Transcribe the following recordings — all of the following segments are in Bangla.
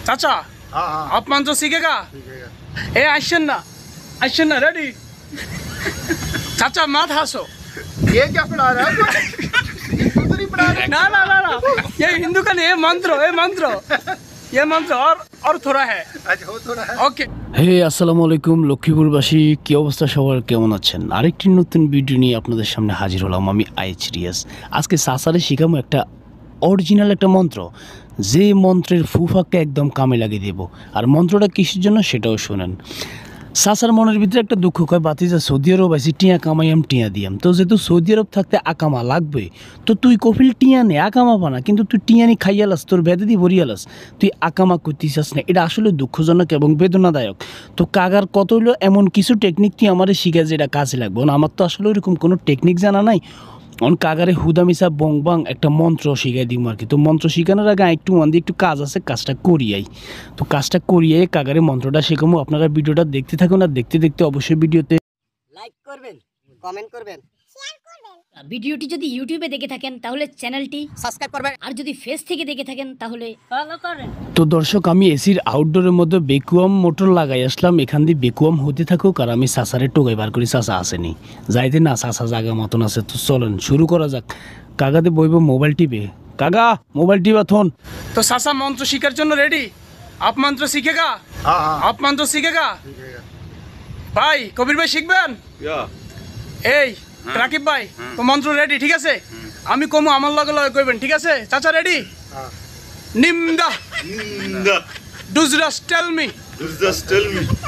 चाचा हाँ आप मंत्र सीखेगा ए आइशन ना रेडी चाचा मत हंसो ये क्या पढ़ा रहा है हिंदू तो नहीं पढ़ा रहा ना ना ना ना ये हिंदू का नहीं ये मंत्र और थोड़ा है अच्छा हो थोड़ा है ओके হে আসসালামু আলাইকুম লক্ষ্মীপুরবাসী কি অবস্থা সবার কেমন আছেন আরেকটি নতুন ভিডিও নিয়ে আপনাদের সামনে হাজির হলাম আমি আইচ রিয়াস আজকে সাসারে শিখামো একটা অরিজিনাল একটা মন্ত্র যে মন্ত্রের ফুফাকে একদম কামে লাগিয়ে দেব আর মন্ত্রটা কিসের জন্য সেটাও শুনেন সাসার মনের ভিতরে একটা দুঃখ কয় বাতিজা সৌদি আরব আইসি টিয়া কামাইয়াম টিয়া দিয়াম তো যেহেতু সৌদি আরব থাকতে আকামা লাগবে তো তুই কফিল টিয়া নে আকামা পানা কিন্তু তুই টিয়ানি খাইয়ালাস তোর বেদে দি ভরিয়ালাস তুই আকামা করতেছিস না এটা আসলে দুঃখজনক এবং বেদনাদায়ক তো কাগার কত হলো এমন কিছু টেকনিক তুই আমাদের শিখা যেটা কাজে লাগবে না আমার তো আসলে ওইরকম কোনো টেকনিক জানা নাই অন কাগারে হুদামিসা বং বাং একটা মন্ত্র শিখাই দিই আর কি তো মন্ত্র শিখানোর আগে একটু মন দিয়ে একটু কাজ আছে কাজটা করিয়াই তো কাজটা করিয়ে কাগারে মন্ত্রটা শেখাবো আপনারা ভিডিওটা দেখতে থাকুন আর দেখতে দেখতে অবশ্যই ভিডিওতে লাইক করবেন কমেন্ট করবেন ভিডিওটি যদি ইউটিউবে দেখে থাকেন তাহলে চ্যানেলটি সাবস্ক্রাইব করবেন আর যদি ফেস থেকে দেখে থাকেন তাহলে ফলো করেন। তো দর্শক আমি এসির আউটডোরের মধ্যে বেকুয়াম মোটর লাগাই আসলাম এখান দিয়ে বেকুয়াম হতে থাকুক আর আমি সাসারে টোকাই বার করি সাসা আসেনি যাইতে না সাসা জায়গা মতন আছে তো চলেন শুরু করা যাক কাগাতে বইব মোবাইল টিপে কাগা মোবাইল টিপা থন तो सासा मंत्र सीखर जন্য रेडी आप मंत्र सीखेगा हाँ हाँ आप मंत्र सीखेगा ভাই কবির ভাই শিখবেন এই রাকিব ভাই তো মন্ত্র রেডি ঠিক আছে আমি কমু আমার লগে লগে কইবেন ঠিক আছে চাচা রেডি हाँ নিমদা ডুজরাস টেল মি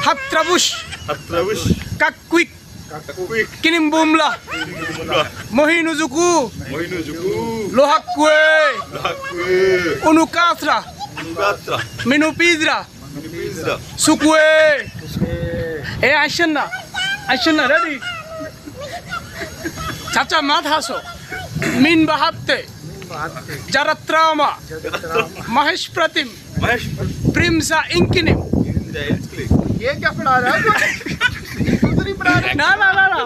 হাত্রাবুশ কাকুইক কিনিমবুমলা মহিনুজুকু লোহাকুয়ে উনুকাসরা মিনুপিজরা সুকুয়ে এ আইসেন না রেডি চাচা মাত হাসো মিন বাহাতে জারাত্রামা মহেশ প্রতিম প্রিমসা ইনকিনিম ये क्या पढ़ा रहा है हिंदू तो नहीं पढ़ा रहा ना ना ना ना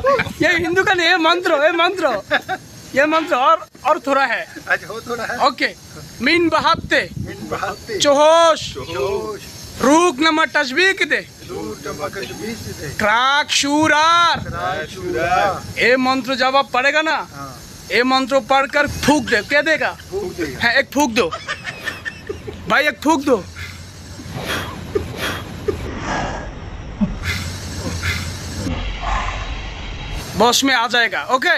ये हिंदू का नहीं ये मंत्र और थोड़ा है अच्छा हो थोड़ा है ओके मिन बहाते मिन बहाते चोहोश जोश रूक नमा तजबीक दे दूर टमक बीच दे क्राक शूरार राशुरा ये मंत्र जब आप पढ़ेगा ना हाँ ये मंत्र पढ़कर फूक दे क्या देगा फूक दे है एक फूक दो भाई एक फूक दो बॉस में आ जाएगा ओके